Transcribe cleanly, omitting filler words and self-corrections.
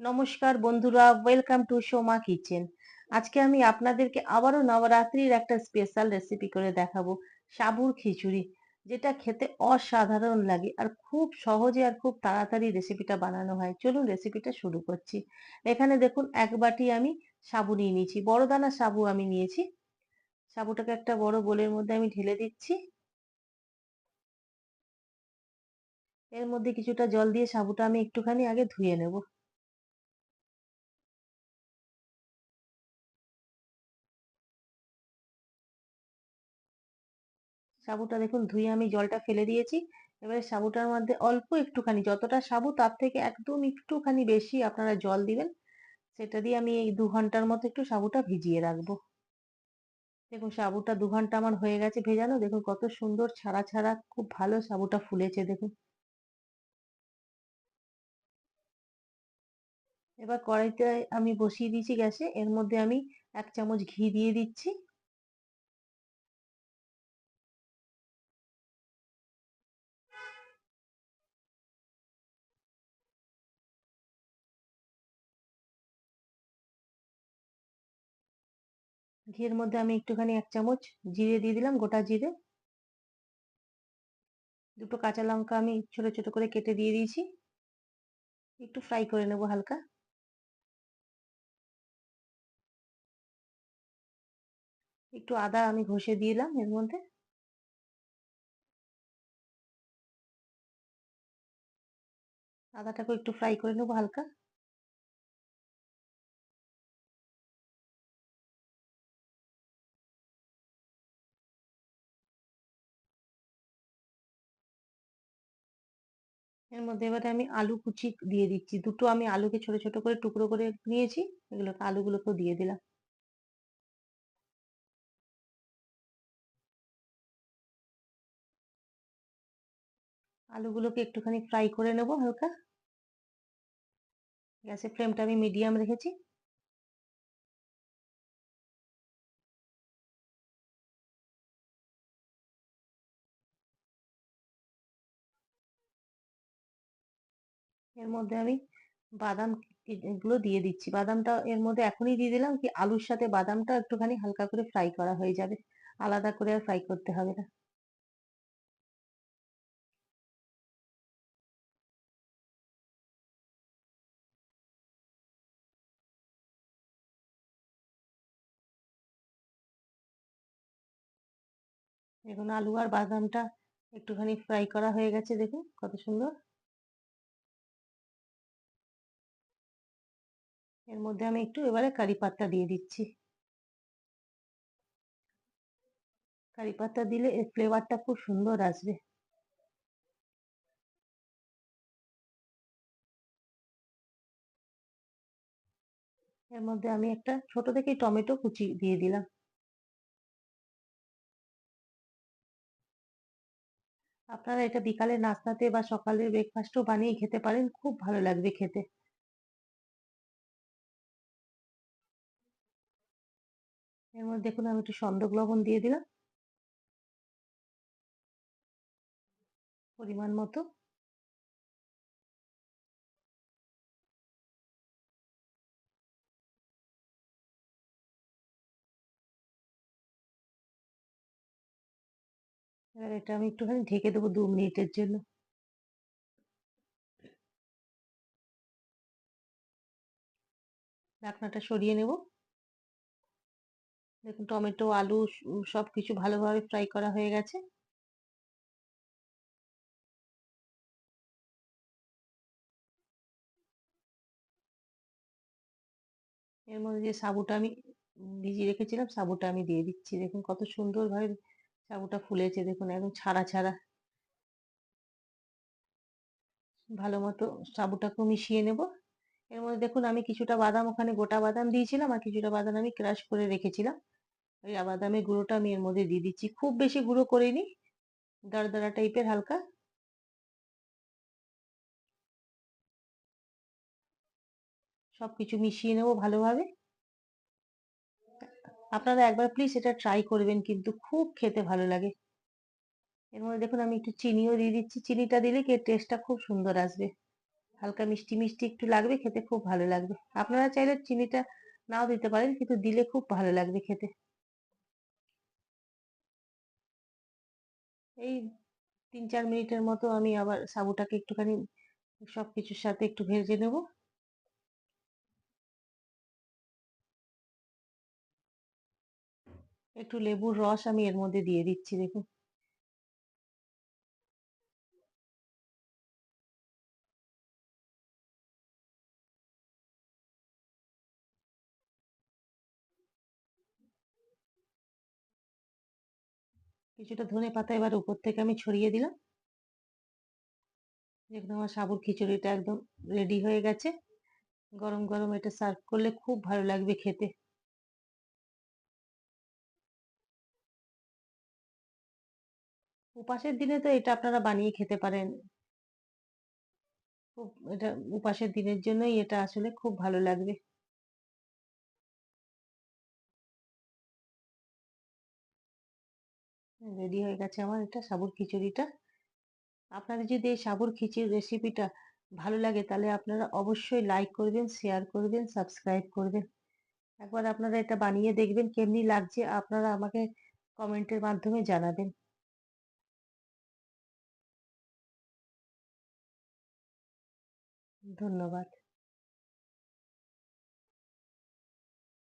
নমস্কার বন্ধুরা, welcome to Soma kitchen. আজকে আমি আপনাদেরকে আবারও নবরাত্রির একটা স্পেশাল রেসিপি করে দেখাবো, সাবুর খিচুড়ি, যেটা খেতে অসাধারণ লাগে আর খুব সহজে আর খুব তাড়াতাড়ি রেসিপিটা বানানো হয়। চলুন রেসিপিটা শুরু করছি। এখানে দেখুন এক বাটি আমি সাবু নিয়ে নিয়েছি, বড় দানা সাবু আমি নিয়েছি। সাবুটাকে একটা বড় বোলের মধ্যে আমি ঢেলে দিচ্ছি। এর মধ্যে কিছুটা জল দিয়ে সাবুটা আমি একটুখানি আগে ধুয়ে নেব। সাবুটা দেখুন ধুয়ে আমি জলটা ফেলে দিয়েছি। এবারে সাবুটার মধ্যে অল্প একটুখানি, যতটা সাবু তার থেকে একদম একটুখানি বেশি আপনারা জল দিবেন। সেটা দিয়ে আমি এই 2 ঘন্টার মতো একটু সাবুটা ভিজিয়ে রাখবো। দেখুন সাবুটা 2 ঘন্টা আমার হয়ে গেছে ভেজানো। দেখুন কত সুন্দর ছাড়া ছাড়া, খুব ভালো সাবুটা ফুলেছে দেখুন। এবার কড়াইতে আমি বসিয়ে দিয়েছি গ্যাসে, এর মধ্যে আমি 1 চামচ ঘি দিয়ে দিচ্ছি। ঘিয়ের মধ্যে আমি একটুখানি 1 চামচ জিরে দিয়ে দিলাম, গোটা জিরে। দুটো কাঁচা লঙ্কা আমি ছোট ছোট করে কেটে দিয়ে দিয়েছি। একটু ফ্রাই করে নেবো হালকা। একটু আদা আমি ঘষে দিলাম এর মধ্যে। আদাটাকে একটু ফ্রাই করে নেবো হালকা। এর মধ্যে এবারে আমি আলু কুচি দিয়ে দিচ্ছি। দুটো আমি আলুকে ছোট ছোট করে টুকরো করে নিয়েছি, এগুলোকে আলুগুলোকেও দিয়ে দিলাম। আলুগুলোকে একটুখানি ফ্রাই করে নেবো হালকা। গ্যাসের ফ্লেমটা আমি মিডিয়াম রেখেছি। এর মধ্যে আমি বাদাম এগুলো দিয়ে দিচ্ছি। বাদামটা এর মধ্যে এখনই দিয়ে দিলাম, কি আলুর সাথে বাদামটা একটুখানি হালকা করে ফ্রাই করা হয়ে যাবে, আলাদা করে আর ফ্রাই করতে হবে না। দেখুন আলু আর বাদামটা একটুখানি ফ্রাই করা হয়ে গেছে, দেখুন কত সুন্দর। এর মধ্যে আমি একটু এবারে কারি পাতা দিয়ে দিচ্ছি। কারি পাতা দিলে এর ফ্লেভারটা খুব সুন্দর আসবে। এর মধ্যে আমি একটা ছোট দেখে টমেটো কুচি দিয়ে দিলাম। আপনারা এটা বিকালের নাস্তাতে বা সকালের ব্রেকফাস্টও বানিয়ে খেতে পারেন, খুব ভালো লাগবে খেতে। এর মধ্যে দেখুন আমি একটু সন্দক লবণ দিয়ে দিলাম পরিমাণ মতো। এবার এটা আমি একটুখানি ঢেকে দেবো 2 মিনিটের জন্য। ঢাকনাটা সরিয়ে নেব। দেখুন টমেটো আলু সবকিছু ভালোভাবে ফ্রাই করা হয়ে গেছে। এর মধ্যে যে সাবুটা আমি ভিজিয়ে রেখেছিলাম, সাবুটা আমি দিয়ে দিচ্ছি। দেখুন কত সুন্দরভাবে সাবুটা ফুলেছে, দেখুন একদম ছাড়া ছাড়া। ভালো মতো সাবুটাকেও মিশিয়ে নেব। এর মধ্যে দেখুন আমি কিছুটা বাদাম, ওখানে গোটা বাদাম দিয়েছিলাম আর কিছুটা বাদাম আমি ক্রাশ করে রেখেছিলাম। ওই বাদামের গুঁড়োটা আমি এর মধ্যে দিয়ে দিচ্ছি, খুব বেশি গুঁড়ো করিনি, দরদরা টাইপের হালকা। সবকিছু মিশিয়ে নেব ভালোভাবে। আপনারা একবার প্লিজ এটা ট্রাই করবেন, কিন্তু খুব খেতে ভালো লাগে। এর মধ্যে দেখুন আমি একটু চিনিও দিয়ে দিচ্ছি। চিনিটা দিলে কি টেস্টটা খুব সুন্দর আসবে। হালকা মিষ্টি মিষ্টি একটু লাগবে, খেতে খুব ভালো লাগবে। আপনারা চাইলে চিনিটা নাও দিতে পারেন, কিন্তু দিলে খুব ভালো লাগবে খেতে। এই ৩-৪ মিনিটের মতো আমি আবার সাবুটাকে একটুখানি সবকিছুর সাথে একটু ভেজে নেব। একটু লেবুর রস আমি এর মধ্যে দিয়ে দিচ্ছি, দেখুন। কিছুটা ধনেপাতা এবার উপর থেকে আমি ছড়িয়ে দিলাম। দেখুন আমার সাবুর খিচুড়িটা একদম রেডি হয়ে গেছে। গরম গরম এটা সার্ভ করলে খুব ভালো লাগবে খেতে। উপাসের দিনে তো এটা আপনারা বানিয়ে খেতে পারেন। খুব এটা উপাসের দিনের জন্যই এটা আসলে খুব ভালো লাগবে। রেডি হয়ে গেছে আমার এটা সাবুর খিচুড়িটা। আপনাদের যদি এই সাবুর খিচুড়ির রেসিপিটা ভালো লাগে, তাহলে আপনারা অবশ্যই লাইক করবেন, শেয়ার করবেন, সাবস্ক্রাইব করবেন। একবার আপনারা এটা বানিয়ে দেখবেন কেমনি লাগছে, আপনারা আমাকে কমেন্টের মাধ্যমে জানাবেন। ধন্যবাদ।